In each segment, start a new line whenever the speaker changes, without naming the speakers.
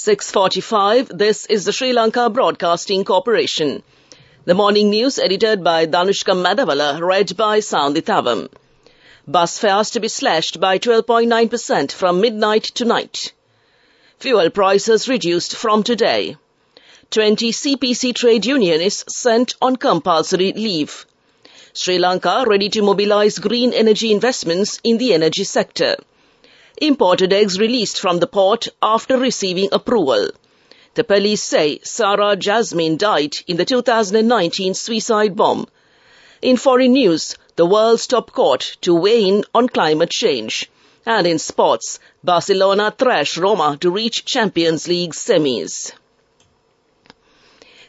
6:45. This is the Sri Lanka Broadcasting Corporation. The morning news edited by Danushka Madavala, read by Soundithavam. Bus fares to be slashed by 12.9% from midnight tonight. Fuel prices reduced from today. 20 CPC trade unionists sent on compulsory leave. Sri Lanka ready to mobilize green energy investments in the energy sector. Imported eggs released from the port after receiving approval. The police say Sarah Jasmine died in the 2019 suicide bomb. In foreign news, the world's top court to weigh in on climate change. And in sports, Barcelona thrash Roma to reach Champions League semis.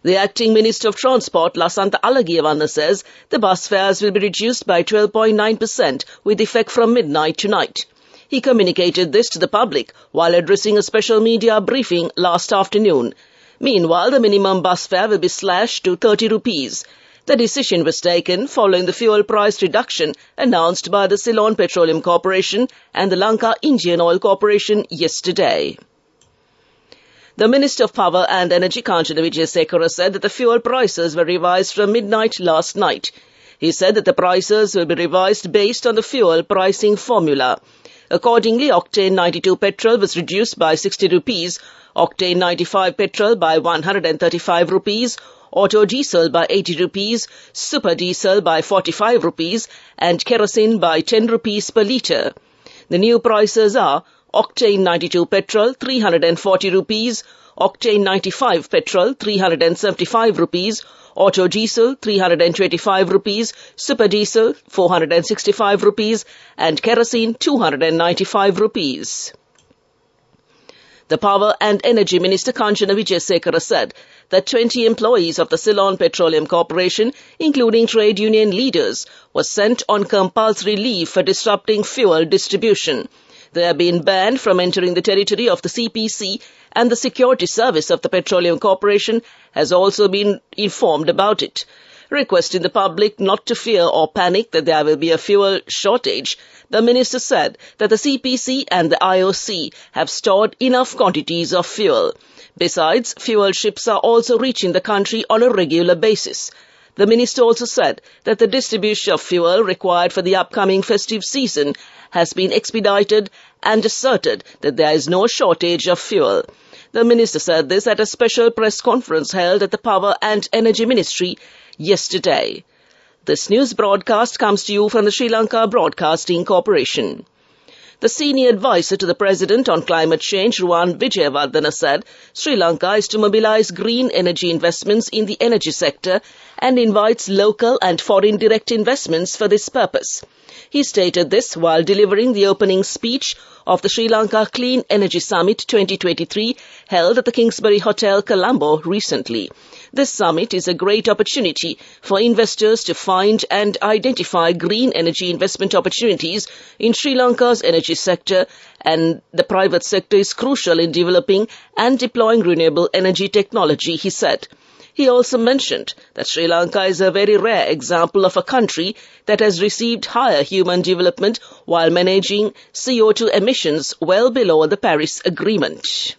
The acting Minister of Transport, Lasantha Alagiyavanna, says the bus fares will be reduced by 12.9% with effect from midnight tonight. He communicated this to the public while addressing a special media briefing last afternoon. Meanwhile, the minimum bus fare will be slashed to 30 rupees. The decision was taken following the fuel price reduction announced by the Ceylon Petroleum Corporation and the Lanka Indian Oil Corporation yesterday. The Minister of Power and Energy, Kanchana Wijesekara, said that the fuel prices were revised from midnight last night. He said that the prices will be revised based on the fuel pricing formula. Accordingly, Octane 92 petrol was reduced by 60 rupees, Octane 95 petrol by 135 rupees, Auto Diesel by 80 rupees, Super Diesel by 45 rupees, and Kerosene by 10 rupees per litre. The new prices are Octane 92 petrol 340 rupees, Octane 95 petrol 375 rupees, Auto Diesel 325 rupees, Super Diesel 465 rupees, and Kerosene 295 rupees. The Power and Energy Minister Kanchana Wijesekara said that 20 employees of the Ceylon Petroleum Corporation, including trade union leaders, were sent on compulsory leave for disrupting fuel distribution. They have been banned from entering the territory of the CPC, and the Security Service of the Petroleum Corporation has also been informed about it. Requesting the public not to fear or panic that there will be a fuel shortage, the minister said that the CPC and the IOC have stored enough quantities of fuel. Besides, fuel ships are also reaching the country on a regular basis. The minister also said that the distribution of fuel required for the upcoming festive season has been expedited and asserted that there is no shortage of fuel. The minister said this at a special press conference held at the Power and Energy Ministry yesterday. This news broadcast comes to you from the Sri Lanka Broadcasting Corporation. The senior advisor to the President on climate change, Ruwan Wijewardena, said Sri Lanka is to mobilize green energy investments in the energy sector and invites local and foreign direct investments for this purpose. He stated this while delivering the opening speech of the Sri Lanka Clean Energy Summit 2023 held at the Kingsbury Hotel, Colombo, recently. This summit is a great opportunity for investors to find and identify green energy investment opportunities in Sri Lanka's energy sector, and the private sector is crucial in developing and deploying renewable energy technology, he said. He also mentioned that Sri Lanka is a very rare example of a country that has received higher human development while managing CO2 emissions well below the Paris Agreement.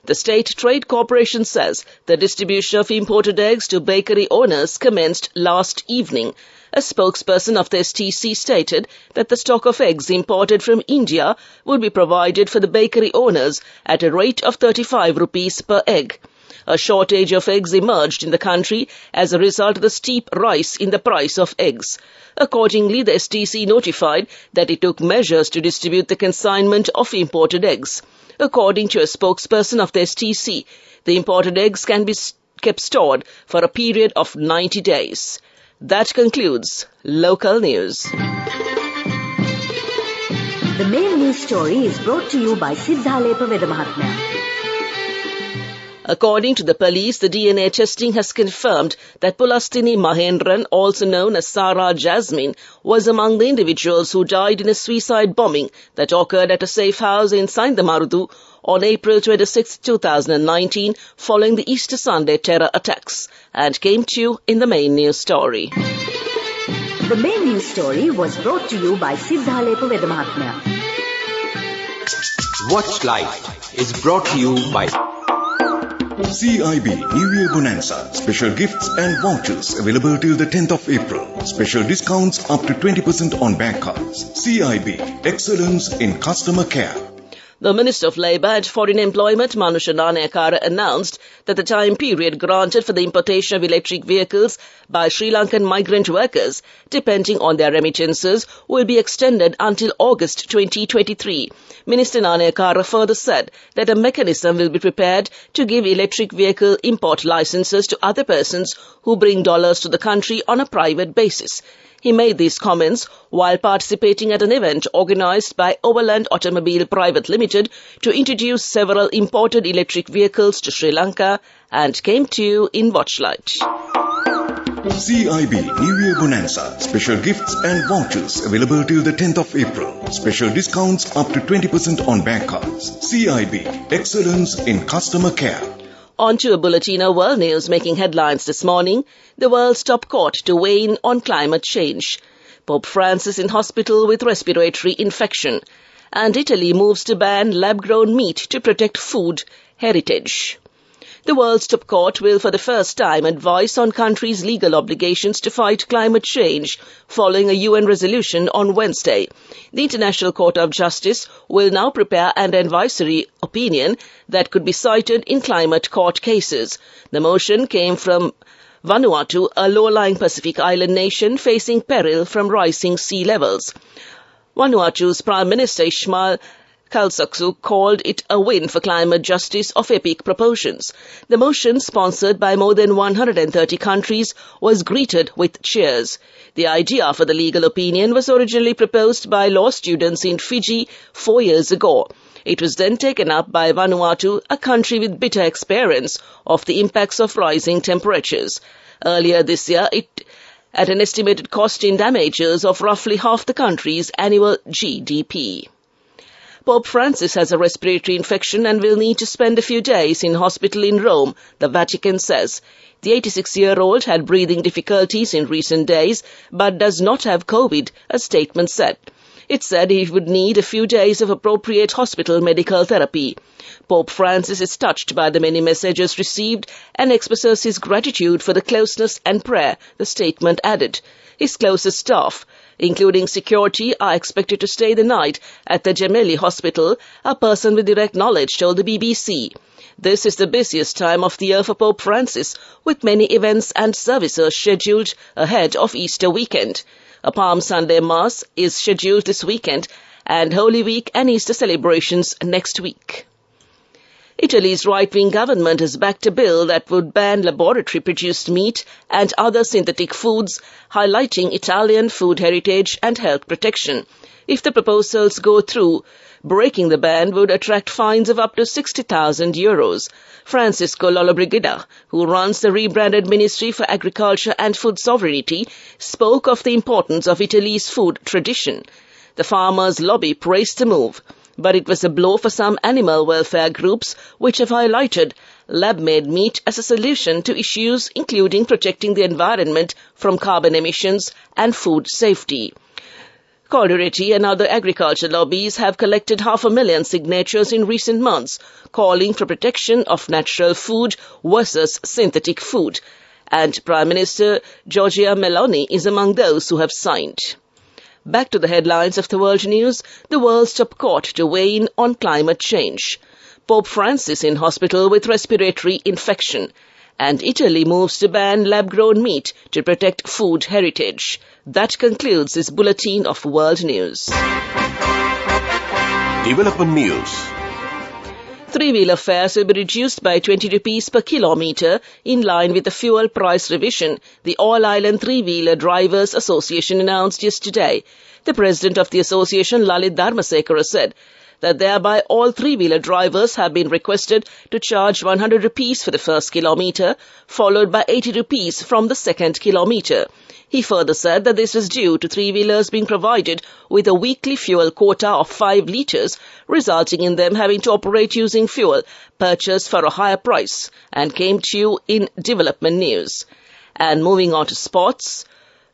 The State Trade Corporation says the distribution of imported eggs to bakery owners commenced last evening. A spokesperson of the STC stated that the stock of eggs imported from India would be provided for the bakery owners at a rate of 35 rupees per egg. A shortage of eggs emerged in the country as a result of the steep rise in the price of eggs. Accordingly, the STC notified that it took measures to distribute the consignment of imported eggs. According to a spokesperson of the STC, the imported eggs can be kept stored for a period of 90 days. That concludes local news.
The main news story is brought to you by Siddhalepa Vedamahatmya.
According to the police, the DNA testing has confirmed that Pulastini Mahendran, also known as Sarah Jasmine, was among the individuals who died in a suicide bombing that occurred at a safe house in Saindamarudu on April 26, 2019, following the Easter Sunday terror attacks, and came to you in the main news story.
The main news story was brought to you by Siddhalepa Vedamahatmya.
Watch live is brought to you by
CIB New Year Bonanza. Special gifts and vouchers available till the 10th of April. Special discounts up to 20% on bank cards. CIB, excellence in customer care.
The Minister of Labour and Foreign Employment, Manusha Nanayakara, announced that the time period granted for the importation of electric vehicles by Sri Lankan migrant workers, depending on their remittances, will be extended until August 2023. Minister Nanayakara further said that a mechanism will be prepared to give electric vehicle import licenses to other persons who bring dollars to the country on a private basis. He made these comments while participating at an event organized by Overland Automobile Private Limited to introduce several imported electric vehicles to Sri Lanka, and came to you in Watchlight.
CIB New Year Bonanza. Special gifts and vouchers available till the 10th of April. Special discounts up to 20% on bank cards. CIB, excellence in customer care.
On to a bulletin of world news making headlines this morning. The world's top court to weigh in on climate change. Pope Francis in hospital with respiratory infection. And Italy moves to ban lab-grown meat to protect food heritage. The world's top court will for the first time advise on countries' legal obligations to fight climate change following a UN resolution on Wednesday. The International Court of Justice will now prepare an advisory opinion that could be cited in climate court cases. The motion came from Vanuatu, a low-lying Pacific island nation facing peril from rising sea levels. Vanuatu's Prime Minister Ismail Kalsaksu called it a win for climate justice of epic proportions. The motion, sponsored by more than 130 countries, was greeted with cheers. The idea for the legal opinion was originally proposed by law students in Fiji 4 years ago. It was then taken up by Vanuatu, a country with bitter experience of the impacts of rising temperatures. Earlier this year, it at an estimated cost in damages of roughly half the country's annual GDP. Pope Francis has a respiratory infection and will need to spend a few days in hospital in Rome, the Vatican says. The 86-year-old had breathing difficulties in recent days, but does not have COVID, a statement said. It said he would need a few days of appropriate hospital medical therapy. Pope Francis is touched by the many messages received and expresses his gratitude for the closeness and prayer, the statement added. His closest staff, including security, are expected to stay the night at the Gemelli Hospital, a person with direct knowledge told the BBC. This is the busiest time of the year for Pope Francis, with many events and services scheduled ahead of Easter weekend. A Palm Sunday Mass is scheduled this weekend, and Holy Week and Easter celebrations next week. Italy's right-wing government has backed a bill that would ban laboratory-produced meat and other synthetic foods, highlighting Italian food heritage and health protection. If the proposals go through, breaking the ban would attract fines of up to €60,000. Francisco Lollobrigida, who runs the rebranded Ministry for Agriculture and Food Sovereignty, spoke of the importance of Italy's food tradition. The farmers' lobby praised the move, but it was a blow for some animal welfare groups which have highlighted lab-made meat as a solution to issues including protecting the environment from carbon emissions and food safety. Coldiretti and other agriculture lobbies have collected 500,000 signatures in recent months, calling for protection of natural food versus synthetic food, and Prime Minister Giorgia Meloni is among those who have signed. Back to the headlines of the world news. The world's top court to weigh in on climate change. Pope Francis in hospital with respiratory infection. And Italy moves to ban lab-grown meat to protect food heritage. That concludes this bulletin of world news.
Development News.
Three-wheeler fares will be reduced by 20 rupees per kilometre in line with the fuel price revision, the All-Island Three-Wheeler Drivers Association announced yesterday. The president of the association, Lalit Dharmasekara, said that thereby all three-wheeler drivers have been requested to charge 100 rupees for the first kilometre, followed by 80 rupees from the second kilometre. He further said that this was due to three-wheelers being provided with a weekly fuel quota of 5 litres, resulting in them having to operate using fuel purchased for a higher price, and came to you in development news. And moving on to sports,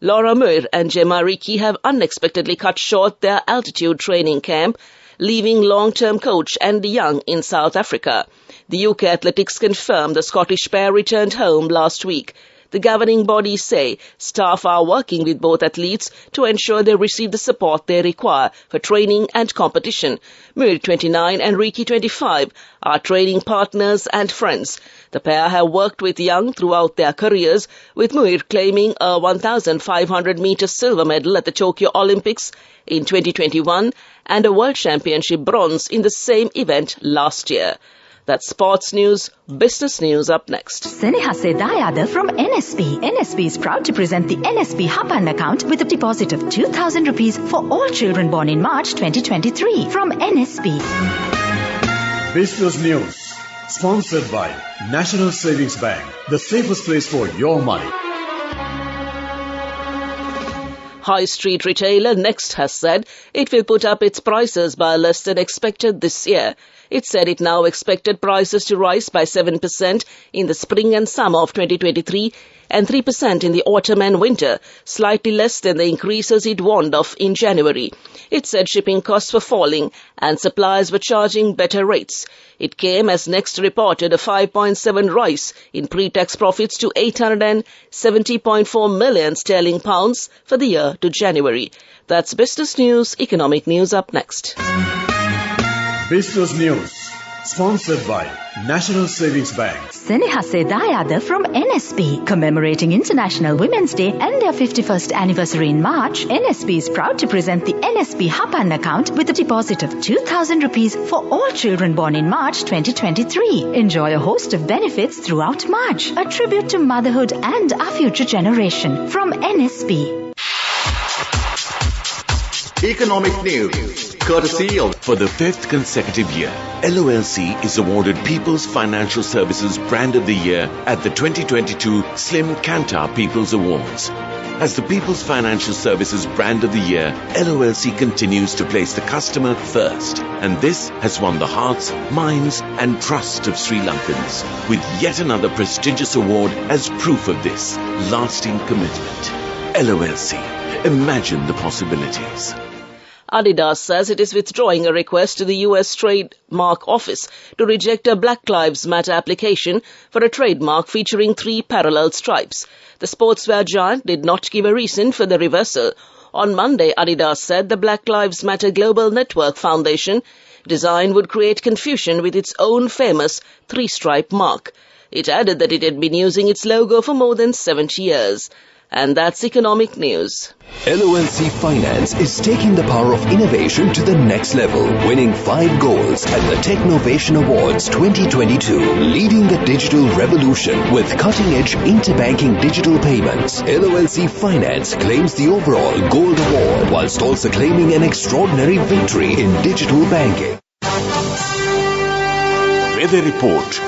Laura Muir and Gemma Ricci have unexpectedly cut short their altitude training camp leaving long-term coach Andy Young in South Africa. The UK Athletics confirmed the Scottish pair returned home last week. The governing bodies say staff are working with both athletes to ensure they receive the support they require for training and competition. Muir, 29, and Ricky, 25, are training partners and friends. The pair have worked with Young throughout their careers, with Muir claiming a 1,500-meter silver medal at the Tokyo Olympics in 2021 and a World Championship bronze in the same event last year. That's sports news. Business news up next.
Seneha Sedayada from NSB. NSB is proud to present the NSB Hapan account with a deposit of 2,000 rupees for all children born in March 2023 from NSB.
Business news. Sponsored by National Savings Bank, the safest place for your money.
High street retailer Next has said it will put up its prices by less than expected this year. It said it now expected prices to rise by 7% in the spring and summer of 2023 and 3% in the autumn and winter, slightly less than the increases it warned of in January. It said shipping costs were falling and suppliers were charging better rates. It came as Next reported a 5.7% rise in pre-tax profits to 870.4 million sterling pounds for the year to January. That's business news. Economic news up next.
Business news. Sponsored by National Savings Bank.
Seneha Sedayada from NSB. Commemorating International Women's Day and their 51st anniversary in March, NSB is proud to present the NSB Hapan account with a deposit of 2,000 rupees for all children born in March 2023. Enjoy a host of benefits throughout March. A tribute to motherhood and our future generation from NSB.
Economic news, courtesy of...
For the 5th consecutive year, LOLC is awarded People's Financial Services Brand of the Year at the 2022 Slim Kantar People's Awards. As the People's Financial Services Brand of the Year, LOLC continues to place the customer first. And this has won the hearts, minds and trust of Sri Lankans, with yet another prestigious award as proof of this lasting commitment. LOLC. Imagine the possibilities.
Adidas says it is withdrawing a request to the U.S. Trademark Office to reject a Black Lives Matter application for a trademark featuring 3 parallel stripes. The sportswear giant did not give a reason for the reversal. On Monday, Adidas said the Black Lives Matter Global Network Foundation design would create confusion with its own famous 3-stripe mark. It added that it had been using its logo for more than 70 years. And that's economic news.
LOLC Finance is taking the power of innovation to the next level, winning 5 golds at the Technovation Awards 2022, leading the digital revolution with cutting-edge interbanking digital payments. LOLC Finance claims the overall gold award, whilst also claiming an extraordinary victory in digital banking.
Weather report.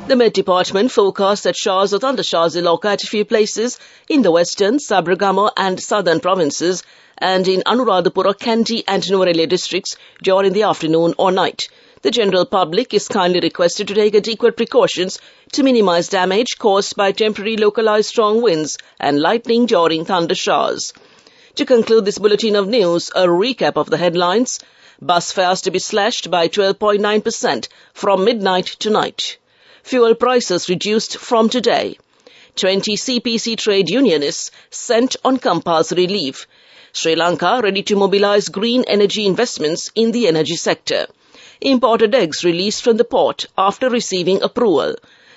The Met Department forecast that showers or thundershowers will occur at a few places in the western, Sabaragamuwa and southern provinces and in Anuradhapura, Kandy and Nuwara districts during the afternoon or night. The general public is kindly requested to take adequate precautions to minimize damage caused by temporary localized strong winds and lightning during thunder showers. To conclude this bulletin of news, a recap of the headlines. Bus fares to be slashed by 12.9% from midnight tonight. Fuel prices reduced from today. 20 CPC trade unionists sent on compulsory leave. Sri Lanka ready to mobilize green energy investments in the energy sector. Imported eggs released from the port after receiving approval.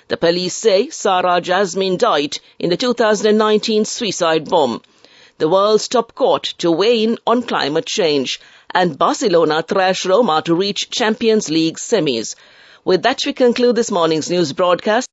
The police say Sarah Jasmine died in the 2019 suicide bomb. The world's top court to weigh in on climate change. And Barcelona thrash Roma to reach Champions League semis. With that, we conclude this morning's news broadcast.